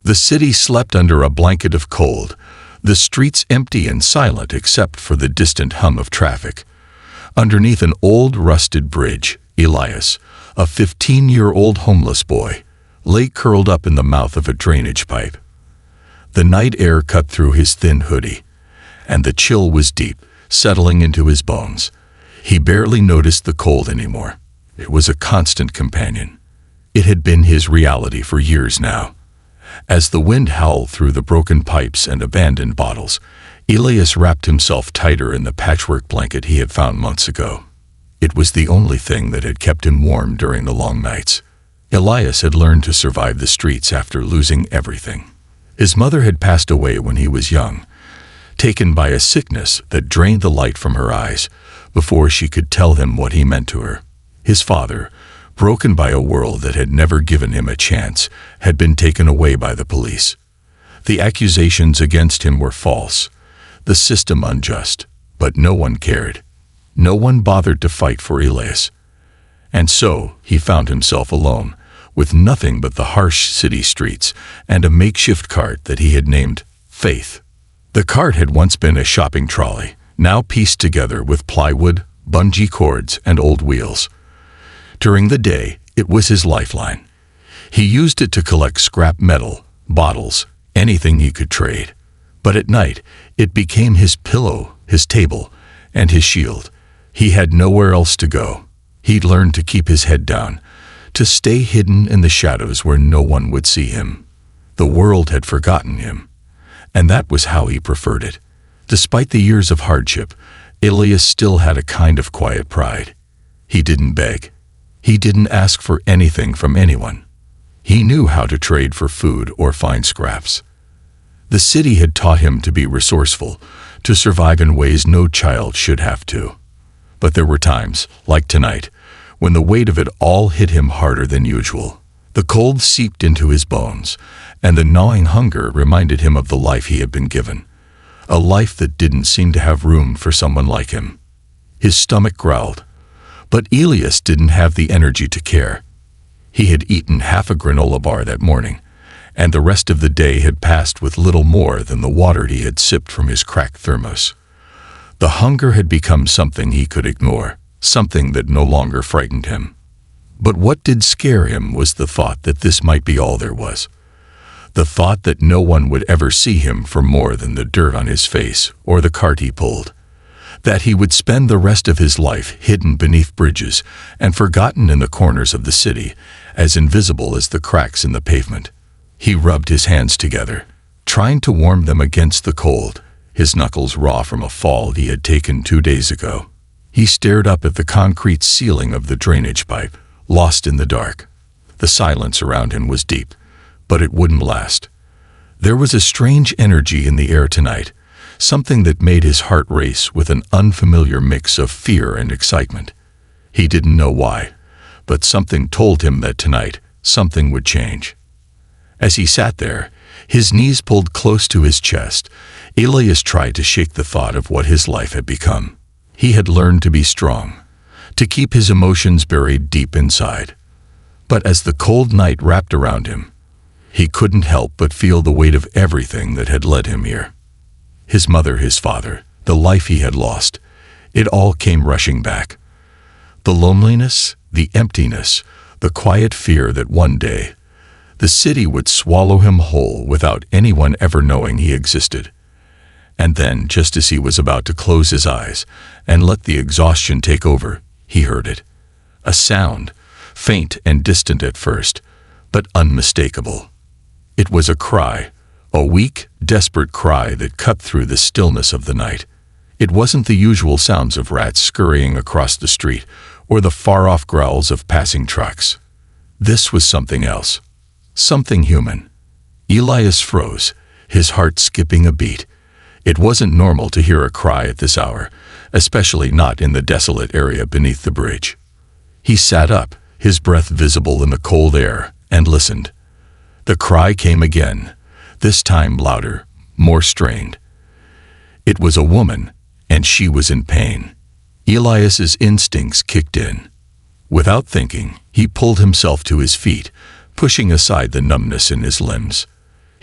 The city slept under a blanket of cold, the streets empty and silent except for the distant hum of traffic. Underneath an old rusted bridge, Elias, a 15-year-old homeless boy, lay curled up in the mouth of a drainage pipe. The night air cut through his thin hoodie, and the chill was deep, settling into his bones. He barely noticed the cold anymore. It was a constant companion. It had been his reality for years now. As the wind howled through the broken pipes and abandoned bottles, Elias wrapped himself tighter in the patchwork blanket he had found months ago. It was the only thing that had kept him warm during the long nights. Elias had learned to survive the streets after losing everything. His mother had passed away when he was young, taken by a sickness that drained the light from her eyes before she could tell him what he meant to her. His father, broken by a world that had never given him a chance, had been taken away by the police. The accusations against him were false, the system unjust, but no one cared. No one bothered to fight for Elias. And so he found himself alone, with nothing but the harsh city streets and a makeshift cart that he had named Faith. The cart had once been a shopping trolley, now pieced together with plywood, bungee cords, and old wheels. During the day, it was his lifeline. He used it to collect scrap metal, bottles, anything he could trade. But at night, it became his pillow, his table, and his shield. He had nowhere else to go. He'd learned to keep his head down, to stay hidden in the shadows where no one would see him. The world had forgotten him, and that was how he preferred it. Despite the years of hardship, Elias still had a kind of quiet pride. He didn't beg. He didn't ask for anything from anyone. He knew how to trade for food or find scraps. The city had taught him to be resourceful, to survive in ways no child should have to. But there were times, like tonight, when the weight of it all hit him harder than usual. The cold seeped into his bones, and the gnawing hunger reminded him of the life he had been given, a life that didn't seem to have room for someone like him. His stomach growled, but Elias didn't have the energy to care. He had eaten half a granola bar that morning, and the rest of the day had passed with little more than the water he had sipped from his cracked thermos. The hunger had become something he could ignore, something that no longer frightened him. But what did scare him was the thought that this might be all there was. The thought that no one would ever see him for more than the dirt on his face or the cart he pulled. That he would spend the rest of his life hidden beneath bridges and forgotten in the corners of the city, as invisible as the cracks in the pavement. He rubbed his hands together, trying to warm them against the cold, his knuckles raw from a fall he had taken 2 days ago. He stared up at the concrete ceiling of the drainage pipe, lost in the dark. The silence around him was deep, but it wouldn't last. There was a strange energy in the air tonight, something that made his heart race with an unfamiliar mix of fear and excitement. He didn't know why, but something told him that tonight something would change. As he sat there, his knees pulled close to his chest, Elias tried to shake the thought of what his life had become. He had learned to be strong, to keep his emotions buried deep inside. But as the cold night wrapped around him, he couldn't help but feel the weight of everything that had led him here. His mother, his father, the life he had lost, it all came rushing back. The loneliness, the emptiness, the quiet fear that one day the city would swallow him whole without anyone ever knowing he existed. And then, just as he was about to close his eyes and let the exhaustion take over, he heard it. A sound, faint and distant at first, but unmistakable. It was a cry, a weak, desperate cry that cut through the stillness of the night. It wasn't the usual sounds of rats scurrying across the street or the far-off growls of passing trucks. This was something else, something human. Elias froze, his heart skipping a beat. It wasn't normal to hear a cry at this hour, especially not in the desolate area beneath the bridge. He sat up, his breath visible in the cold air, and listened. The cry came again, this time louder, more strained. It was a woman, and she was in pain. Elias's instincts kicked in. Without thinking, he pulled himself to his feet, pushing aside the numbness in his limbs.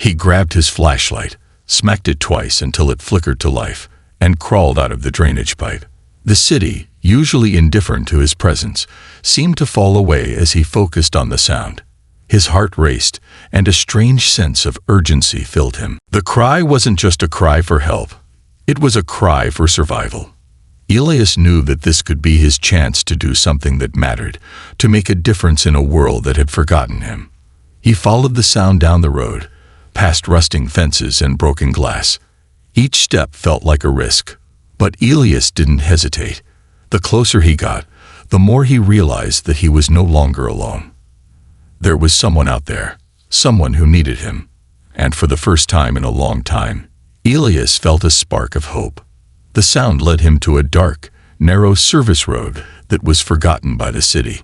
He grabbed his flashlight, smacked it twice until it flickered to life, and crawled out of the drainage pipe. The city, usually indifferent to his presence, seemed to fall away as he focused on the sound. His heart raced, and a strange sense of urgency filled him. The cry wasn't just a cry for help. It was a cry for survival. Elias knew that this could be his chance to do something that mattered, to make a difference in a world that had forgotten him. He followed the sound down the road, past rusting fences and broken glass. Each step felt like a risk, but Elias didn't hesitate. The closer he got, the more he realized that he was no longer alone. There was someone out there, someone who needed him, and for the first time in a long time, Elias felt a spark of hope. The sound led him to a dark, narrow service road that was forgotten by the city.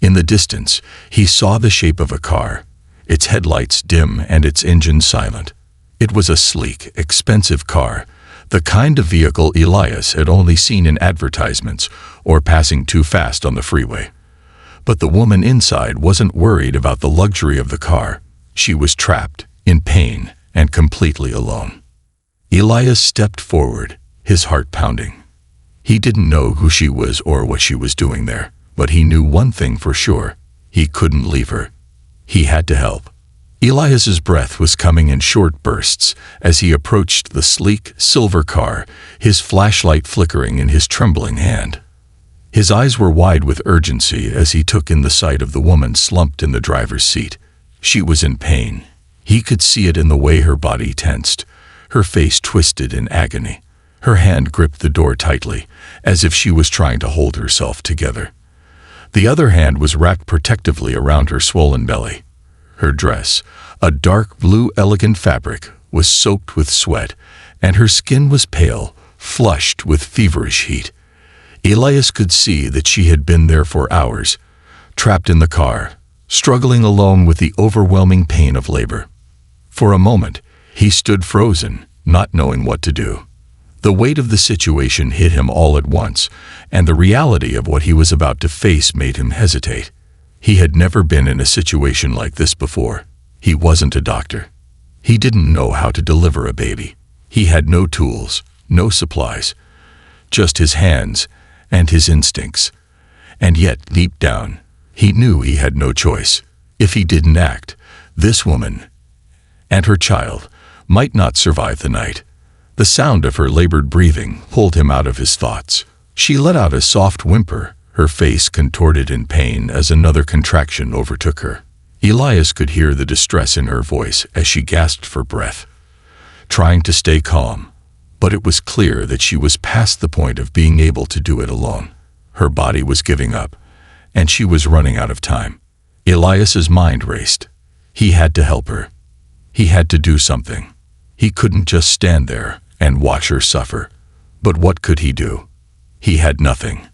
In the distance, he saw the shape of a car, its headlights dim and its engine silent. It was a sleek, expensive car, the kind of vehicle Elias had only seen in advertisements or passing too fast on the freeway. But the woman inside wasn't worried about the luxury of the car. She was trapped, in pain, and completely alone. Elias stepped forward, his heart pounding. He didn't know who she was or what she was doing there, but he knew one thing for sure: he couldn't leave her. He had to help. Elias's breath was coming in short bursts as he approached the sleek, silver car, his flashlight flickering in his trembling hand. His eyes were wide with urgency as he took in the sight of the woman slumped in the driver's seat. She was in pain. He could see it in the way her body tensed, her face twisted in agony. Her hand gripped the door tightly, as if she was trying to hold herself together. The other hand was wrapped protectively around her swollen belly. Her dress, a dark blue elegant fabric, was soaked with sweat, and her skin was pale, flushed with feverish heat. Elias could see that she had been there for hours, trapped in the car, struggling alone with the overwhelming pain of labor. For a moment, he stood frozen, not knowing what to do. The weight of the situation hit him all at once, and the reality of what he was about to face made him hesitate. He had never been in a situation like this before. He wasn't a doctor. He didn't know how to deliver a baby. He had no tools, no supplies, just his hands and his instincts. And yet, deep down, he knew he had no choice. If he didn't act, this woman and her child might not survive the night. The sound of her labored breathing pulled him out of his thoughts. She let out a soft whimper, her face contorted in pain as another contraction overtook her. Elias could hear the distress in her voice as she gasped for breath, trying to stay calm, but it was clear that she was past the point of being able to do it alone. Her body was giving up, and she was running out of time. Elias's mind raced. He had to help her. He had to do something. He couldn't just stand there and watch her suffer. But what could he do? He had nothing.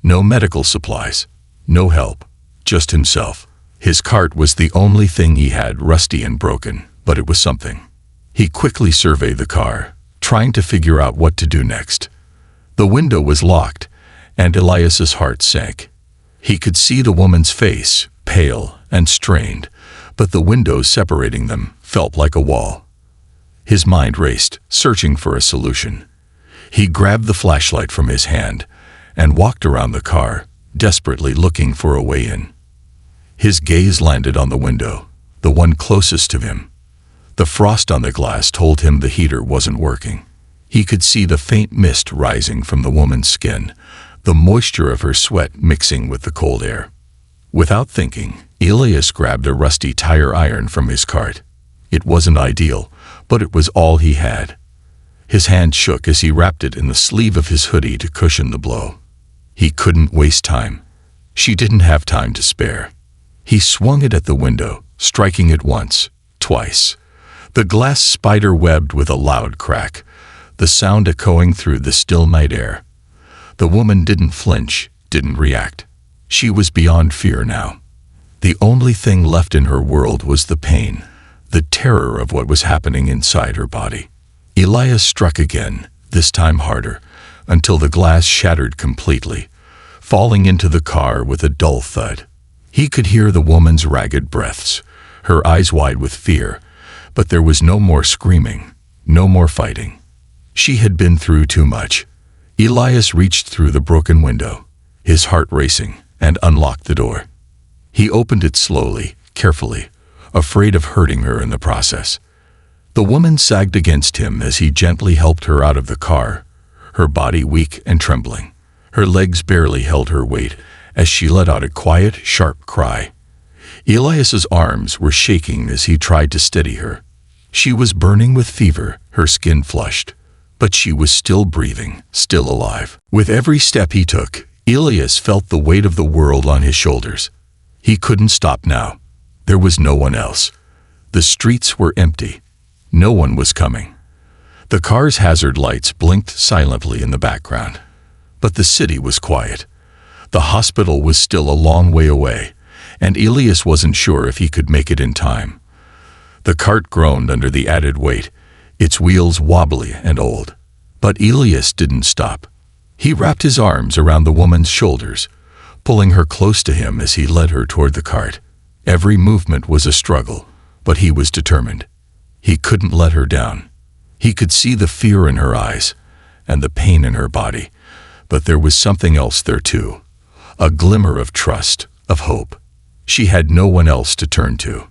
No medical supplies, no help, just himself. His cart was the only thing he had, rusty and broken, but it was something. He quickly surveyed the car, trying to figure out what to do next. The window was locked, and Elias's heart sank. He could see the woman's face, pale and strained, but the window separating them felt like a wall. His mind raced, searching for a solution. He grabbed the flashlight from his hand and walked around the car, desperately looking for a way in. His gaze landed on the window, the one closest to him. The frost on the glass told him the heater wasn't working. He could see the faint mist rising from the woman's skin, the moisture of her sweat mixing with the cold air. Without thinking, Elias grabbed a rusty tire iron from his cart. It wasn't ideal, but it was all he had. His hand shook as he wrapped it in the sleeve of his hoodie to cushion the blow. He couldn't waste time. She didn't have time to spare. He swung it at the window, striking it once, twice. The glass spider webbed with a loud crack, the sound echoing through the still night air. The woman didn't flinch, didn't react. She was beyond fear now. The only thing left in her world was the pain, the terror of what was happening inside her body. Elias struck again, this time harder, until the glass shattered completely, falling into the car with a dull thud. He could hear the woman's ragged breaths, her eyes wide with fear, But there was no more screaming, no more fighting. She had been through too much. Elias reached through the broken window, his heart racing, and unlocked the door. He opened it slowly, carefully, afraid of hurting her in the process. The woman sagged against him as he gently helped her out of the car, her body weak and trembling. Her legs barely held her weight as she let out a quiet, sharp cry. Elias's arms were shaking as he tried to steady her. She was burning with fever, her skin flushed, but she was still breathing, still alive. With every step he took, Elias felt the weight of the world on his shoulders. He couldn't stop now. There was no one else. The streets were empty. No one was coming. The car's hazard lights blinked silently in the background. But the city was quiet. The hospital was still a long way away, and Elias wasn't sure if he could make it in time. The cart groaned under the added weight, its wheels wobbly and old. But Elias didn't stop. He wrapped his arms around the woman's shoulders, pulling her close to him as he led her toward the cart. Every movement was a struggle, but he was determined. He couldn't let her down. He could see the fear in her eyes and the pain in her body, but there was something else there too, a glimmer of trust, of hope. She had no one else to turn to.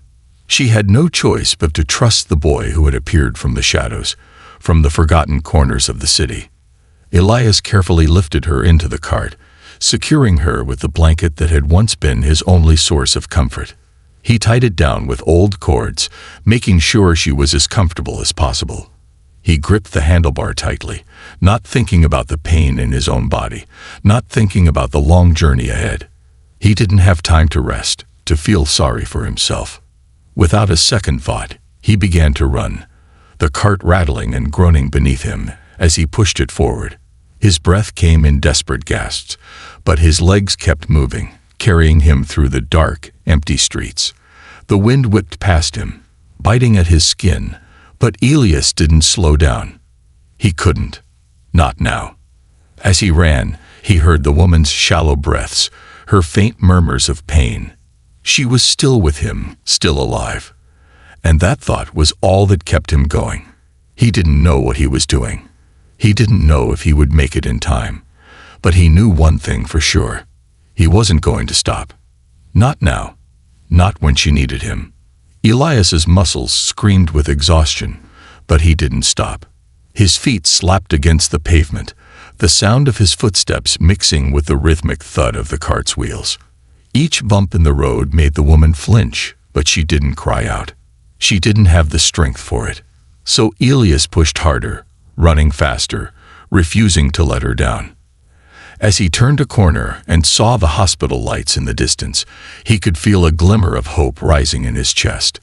She had no choice but to trust the boy who had appeared from the shadows, from the forgotten corners of the city. Elias carefully lifted her into the cart, securing her with the blanket that had once been his only source of comfort. He tied it down with old cords, making sure she was as comfortable as possible. He gripped the handlebar tightly, not thinking about the pain in his own body, not thinking about the long journey ahead. He didn't have time to rest, to feel sorry for himself. Without a second thought, he began to run, the cart rattling and groaning beneath him as he pushed it forward. His breath came in desperate gasps, but his legs kept moving, carrying him through the dark, empty streets. The wind whipped past him, biting at his skin, but Elias didn't slow down. He couldn't. Not now. As he ran, he heard the woman's shallow breaths, her faint murmurs of pain. She was still with him, still alive. And that thought was all that kept him going. He didn't know what he was doing. He didn't know if he would make it in time. But he knew one thing for sure. He wasn't going to stop. Not now. Not when she needed him. Elias's muscles screamed with exhaustion, but he didn't stop. His feet slapped against the pavement, the sound of his footsteps mixing with the rhythmic thud of the cart's wheels. Each bump in the road made the woman flinch, but she didn't cry out. She didn't have the strength for it. So Elias pushed harder, running faster, refusing to let her down. As he turned a corner and saw the hospital lights in the distance, he could feel a glimmer of hope rising in his chest.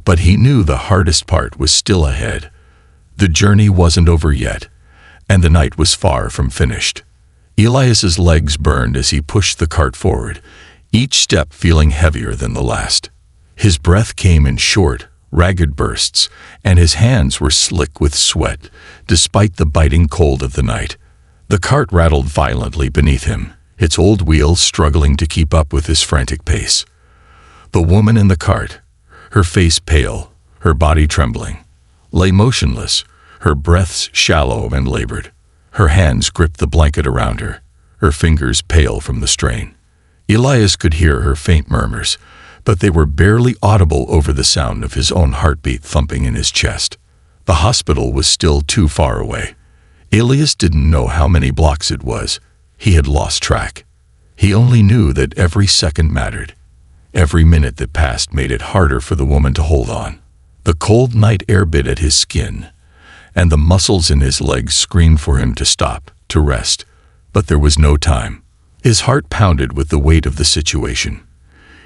But he knew the hardest part was still ahead. The journey wasn't over yet, and the night was far from finished. Elias's legs burned as he pushed the cart forward, each step feeling heavier than the last. His breath came in short, ragged bursts, and his hands were slick with sweat, despite the biting cold of the night. The cart rattled violently beneath him, its old wheels struggling to keep up with his frantic pace. The woman in the cart, her face pale, her body trembling, lay motionless, her breaths shallow and labored. Her hands gripped the blanket around her, her fingers pale from the strain. Elias could hear her faint murmurs, but they were barely audible over the sound of his own heartbeat thumping in his chest. The hospital was still too far away. Elias didn't know how many blocks it was. He had lost track. He only knew that every second mattered. Every minute that passed made it harder for the woman to hold on. The cold night air bit at his skin, and the muscles in his legs screamed for him to stop, to rest. But there was no time. His heart pounded with the weight of the situation.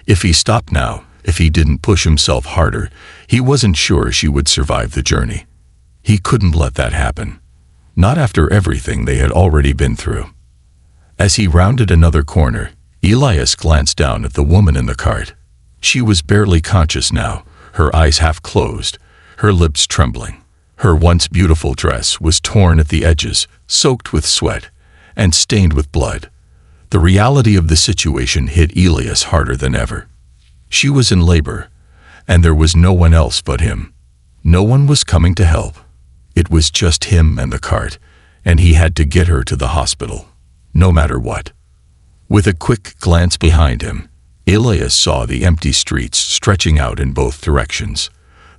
If he stopped now, if he didn't push himself harder, he wasn't sure she would survive the journey. He couldn't let that happen. Not after everything they had already been through. As he rounded another corner, Elias glanced down at the woman in the cart. She was barely conscious now, her eyes half closed, her lips trembling. Her once beautiful dress was torn at the edges, soaked with sweat, and stained with blood. The reality of the situation hit Elias harder than ever. She was in labor, and there was no one else but him. No one was coming to help. It was just him and the cart, and he had to get her to the hospital, no matter what. With a quick glance behind him, Elias saw the empty streets stretching out in both directions.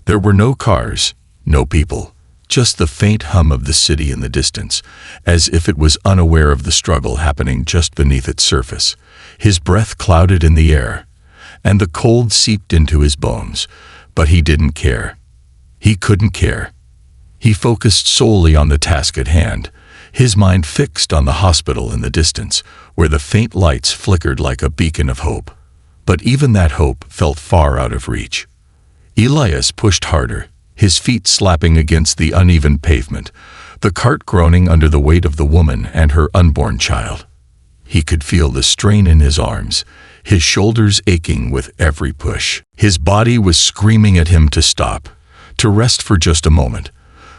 There were no cars, no people, just the faint hum of the city in the distance, as if it was unaware of the struggle happening just beneath its surface. His breath clouded in the air, and the cold seeped into his bones, but he didn't care. He couldn't care. He focused solely on the task at hand, his mind fixed on the hospital in the distance, where the faint lights flickered like a beacon of hope. But even that hope felt far out of reach. Elias pushed harder, his feet slapping against the uneven pavement, the cart groaning under the weight of the woman and her unborn child. He could feel the strain in his arms, his shoulders aching with every push. His body was screaming at him to stop, to rest for just a moment.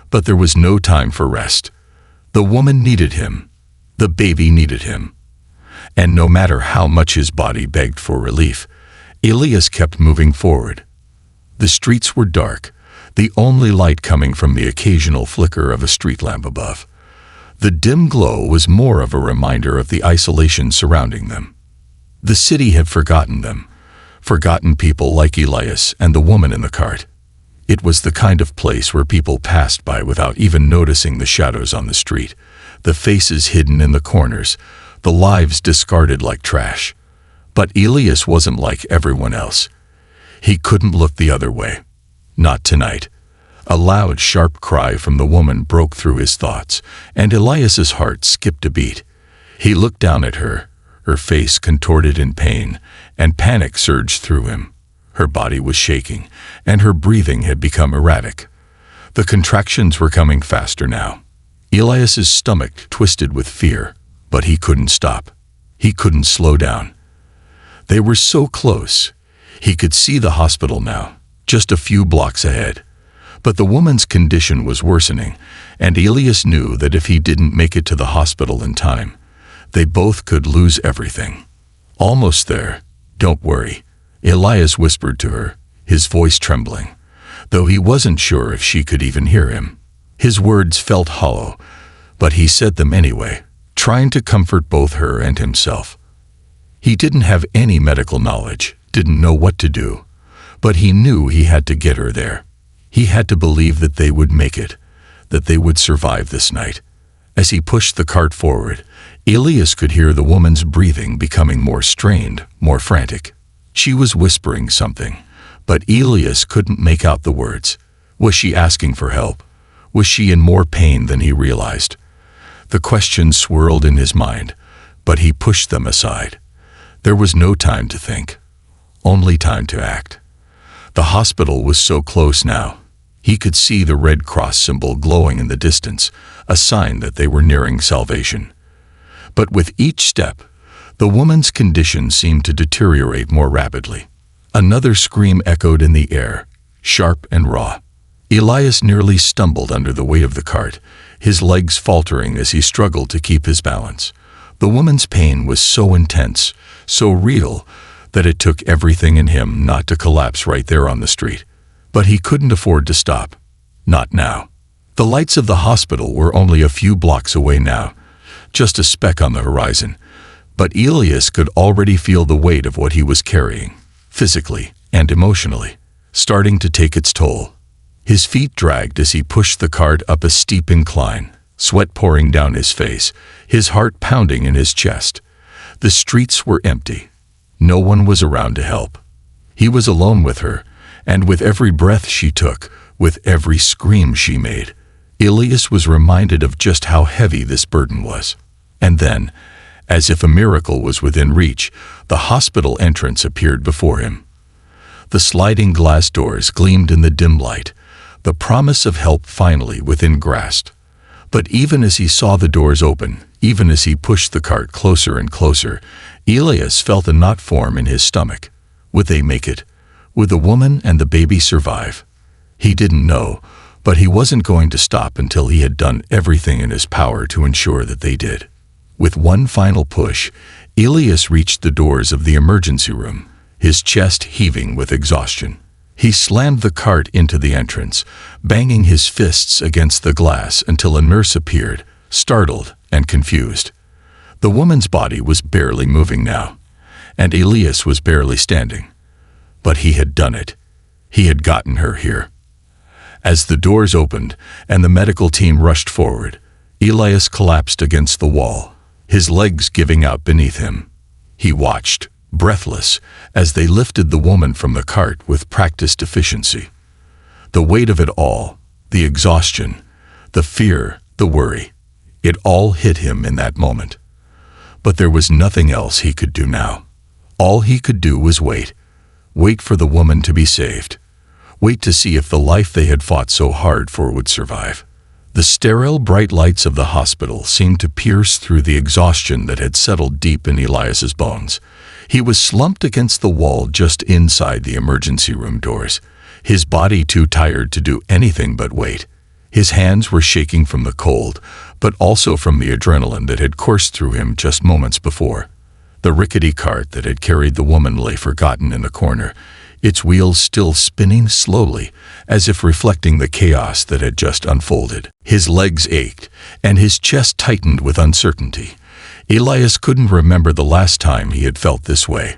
But there was no time for rest. The woman needed him. The baby needed him. And no matter how much his body begged for relief, Elias kept moving forward. The streets were dark, the only light coming from the occasional flicker of a street lamp above. The dim glow was more of a reminder of the isolation surrounding them. The city had forgotten them, forgotten people like Elias and the woman in the cart. It was the kind of place where people passed by without even noticing the shadows on the street, the faces hidden in the corners, the lives discarded like trash. But Elias wasn't like everyone else. He couldn't look the other way. Not tonight. A loud, sharp cry from the woman broke through his thoughts, and Elias's heart skipped a beat. He looked down at her, her face contorted in pain, and panic surged through him. Her body was shaking, and her breathing had become erratic. The contractions were coming faster now. Elias's stomach twisted with fear, but he couldn't stop. He couldn't slow down. They were so close. He could see the hospital now, just a few blocks ahead. But the woman's condition was worsening, and Elias knew that if he didn't make it to the hospital in time, they both could lose everything. Almost there. Don't worry, Elias whispered to her, his voice trembling, though he wasn't sure if she could even hear him. His words felt hollow, but he said them anyway, trying to comfort both her and himself. He didn't have any medical knowledge, didn't know what to do, but he knew he had to get her there. He had to believe that they would make it, that they would survive this night. As he pushed the cart forward, Elias could hear the woman's breathing becoming more strained, more frantic. She was whispering something, but Elias couldn't make out the words. Was she asking for help? Was she in more pain than he realized? The questions swirled in his mind, but he pushed them aside. There was no time to think, only time to act. The hospital was so close now. He could see the Red Cross symbol glowing in the distance, a sign that they were nearing salvation. But with each step, the woman's condition seemed to deteriorate more rapidly. Another scream echoed in the air, sharp and raw. Elias nearly stumbled under the weight of the cart, his legs faltering as he struggled to keep his balance. The woman's pain was so intense, so real, that it took everything in him not to collapse right there on the street. But he couldn't afford to stop. Not now. The lights of the hospital were only a few blocks away now, just a speck on the horizon. But Elias could already feel the weight of what he was carrying, physically and emotionally, starting to take its toll. His feet dragged as he pushed the cart up a steep incline, sweat pouring down his face, his heart pounding in his chest. The streets were empty. No one was around to help. He was alone with her, and with every breath she took, with every scream she made, Elias was reminded of just how heavy this burden was. And then, as if a miracle was within reach, the hospital entrance appeared before him. The sliding glass doors gleamed in the dim light, the promise of help finally within grasp. But even as he saw the doors open, even as he pushed the cart closer and closer, Elias felt a knot form in his stomach. Would they make it? Would the woman and the baby survive? He didn't know, but he wasn't going to stop until he had done everything in his power to ensure that they did. With one final push, Elias reached the doors of the emergency room, his chest heaving with exhaustion. He slammed the cart into the entrance, banging his fists against the glass until a nurse appeared, startled and confused. The woman's body was barely moving now, and Elias was barely standing. But he had done it. He had gotten her here. As the doors opened and the medical team rushed forward, Elias collapsed against the wall, his legs giving out beneath him. He watched, breathless, as they lifted the woman from the cart with practiced efficiency. The weight of it all, the exhaustion, the fear, the worry, it all hit him in that moment. But there was nothing else he could do now. All he could do was wait. Wait for the woman to be saved. Wait to see if the life they had fought so hard for would survive. The sterile, bright lights of the hospital seemed to pierce through the exhaustion that had settled deep in Elias's bones. He was slumped against the wall just inside the emergency room doors, his body too tired to do anything but wait. His hands were shaking from the cold, but also from the adrenaline that had coursed through him just moments before. The rickety cart that had carried the woman lay forgotten in the corner, its wheels still spinning slowly, as if reflecting the chaos that had just unfolded. His legs ached, and his chest tightened with uncertainty. Elias couldn't remember the last time he had felt this way.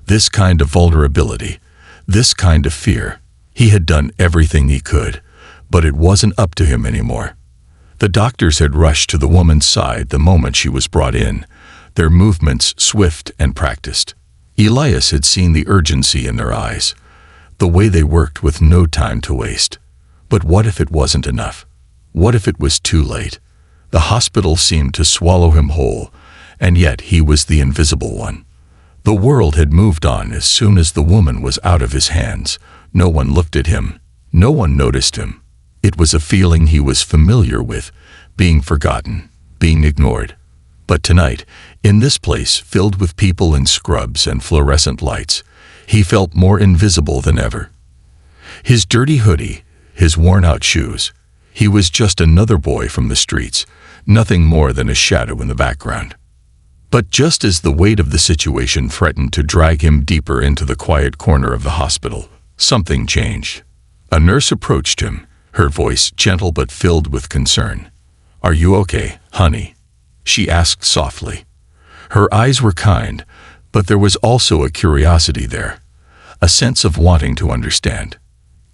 This kind of vulnerability, this kind of fear. He had done everything he could, but it wasn't up to him anymore. The doctors had rushed to the woman's side the moment she was brought in, their movements swift and practiced. Elias had seen the urgency in their eyes, the way they worked with no time to waste. But what if it wasn't enough? What if it was too late? The hospital seemed to swallow him whole, and yet he was the invisible one. The world had moved on as soon as the woman was out of his hands. No one looked at him. No one noticed him. It was a feeling he was familiar with, being forgotten, being ignored. But tonight, in this place filled with people in scrubs and fluorescent lights, he felt more invisible than ever. His dirty hoodie, his worn-out shoes, he was just another boy from the streets, nothing more than a shadow in the background. But just as the weight of the situation threatened to drag him deeper into the quiet corner of the hospital, something changed. A nurse approached him, her voice gentle but filled with concern. "Are you okay, honey?" she asked softly. Her eyes were kind, but there was also a curiosity there, a sense of wanting to understand.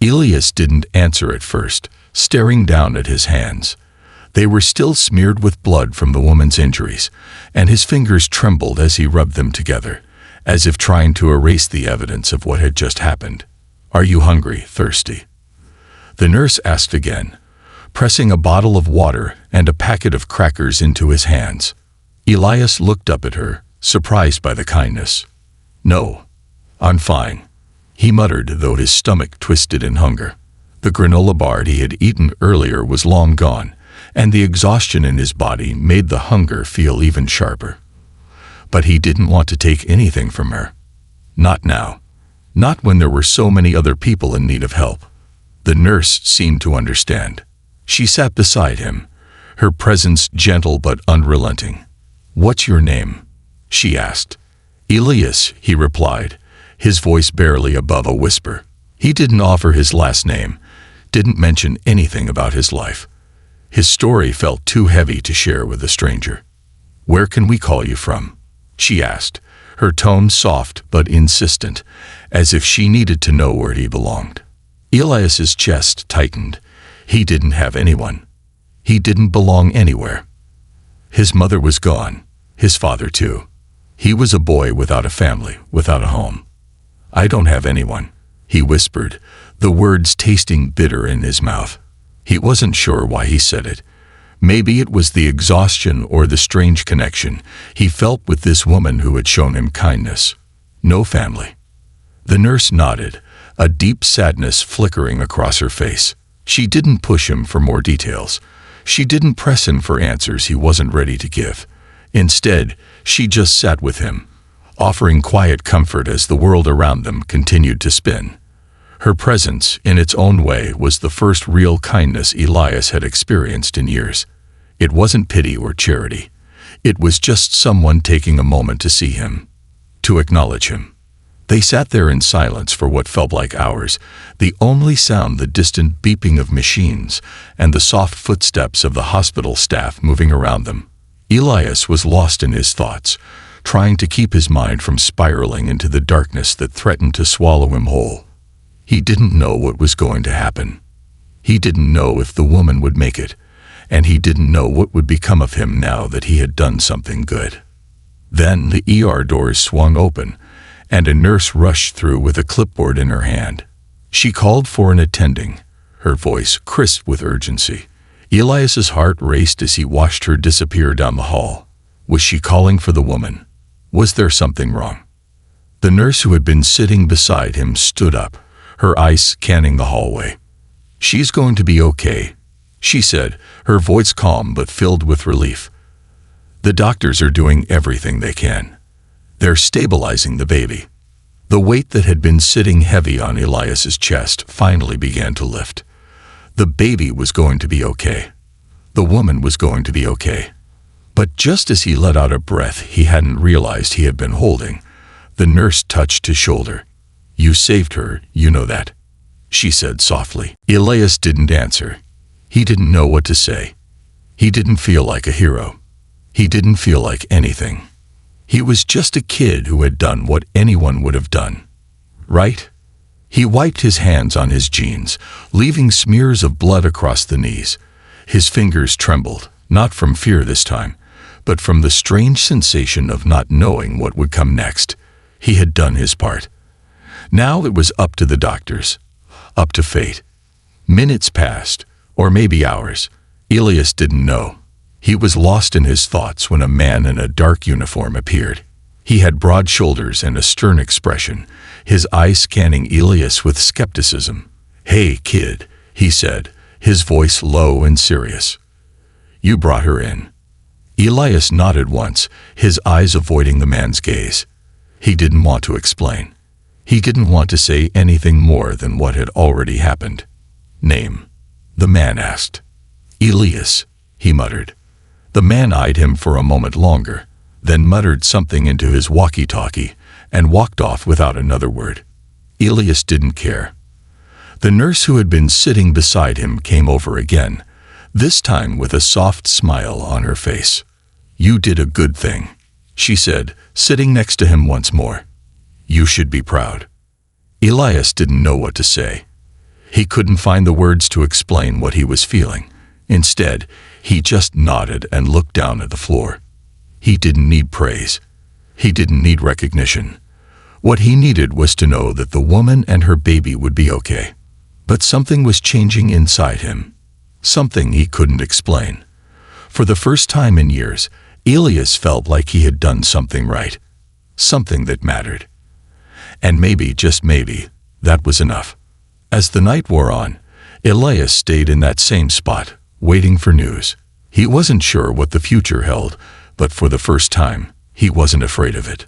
Elias didn't answer at first, staring down at his hands. They were still smeared with blood from the woman's injuries, and his fingers trembled as he rubbed them together, as if trying to erase the evidence of what had just happened. "Are you hungry, thirsty?" The nurse asked again, pressing a bottle of water and a packet of crackers into his hands. Elias looked up at her, surprised by the kindness. "No, I'm fine," he muttered, though his stomach twisted in hunger. The granola bar he had eaten earlier was long gone, and the exhaustion in his body made the hunger feel even sharper. But he didn't want to take anything from her. Not now. Not when there were so many other people in need of help. The nurse seemed to understand. She sat beside him, her presence gentle but unrelenting. "What's your name?" she asked. "Elias," he replied, his voice barely above a whisper. He didn't offer his last name, didn't mention anything about his life. His story felt too heavy to share with a stranger. "Where can we call you from?" she asked, her tone soft but insistent, as if she needed to know where he belonged. Elias's chest tightened. He didn't have anyone. He didn't belong anywhere. His mother was gone, his father too. He was a boy without a family, without a home. "I don't have anyone," he whispered, the words tasting bitter in his mouth. He wasn't sure why he said it. Maybe it was the exhaustion or the strange connection he felt with this woman who had shown him kindness. No family. The nurse nodded, a deep sadness flickering across her face. She didn't push him for more details. She didn't press him for answers he wasn't ready to give. Instead, she just sat with him, offering quiet comfort as the world around them continued to spin. Her presence, in its own way, was the first real kindness Elias had experienced in years. It wasn't pity or charity. It was just someone taking a moment to see him, to acknowledge him. They sat there in silence for what felt like hours, the only sound the distant beeping of machines and the soft footsteps of the hospital staff moving around them. Elias was lost in his thoughts, trying to keep his mind from spiraling into the darkness that threatened to swallow him whole. He didn't know what was going to happen. He didn't know if the woman would make it, and he didn't know what would become of him now that he had done something good. Then the ER doors swung open, and a nurse rushed through with a clipboard in her hand. She called for an attending, her voice crisp with urgency. Elias's heart raced as he watched her disappear down the hall. Was she calling for the woman? Was there something wrong? The nurse who had been sitting beside him stood up, her eyes scanning the hallway. "She's going to be okay," she said, her voice calm but filled with relief. "The doctors are doing everything they can. They're stabilizing the baby." The weight that had been sitting heavy on Elias's chest finally began to lift. The baby was going to be okay. The woman was going to be okay. But just as he let out a breath he hadn't realized he had been holding, the nurse touched his shoulder. "You saved her, you know that," she said softly. Elias didn't answer. He didn't know what to say. He didn't feel like a hero. He didn't feel like anything. He was just a kid who had done what anyone would have done. Right? He wiped his hands on his jeans, leaving smears of blood across the knees. His fingers trembled, not from fear this time, but from the strange sensation of not knowing what would come next. He had done his part. Now it was up to the doctors, up to fate. Minutes passed, or maybe hours. Elias didn't know. He was lost in his thoughts when a man in a dark uniform appeared. He had broad shoulders and a stern expression, his eyes scanning Elias with skepticism. "Hey, kid," he said, his voice low and serious. "You brought her in." Elias nodded once, his eyes avoiding the man's gaze. He didn't want to explain. He didn't want to say anything more than what had already happened. "Name?" the man asked. "Elias," he muttered. The man eyed him for a moment longer, then muttered something into his walkie-talkie and walked off without another word. Elias didn't care. The nurse who had been sitting beside him came over again, this time with a soft smile on her face. "You did a good thing," she said, sitting next to him once more. "You should be proud." Elias didn't know what to say. He couldn't find the words to explain what he was feeling. Instead, he just nodded and looked down at the floor. He didn't need praise. He didn't need recognition. What he needed was to know that the woman and her baby would be okay. But something was changing inside him. Something he couldn't explain. For the first time in years, Elias felt like he had done something right. Something that mattered. And maybe, just maybe, that was enough. As the night wore on, Elias stayed in that same spot, waiting for news. He wasn't sure what the future held, but for the first time, he wasn't afraid of it.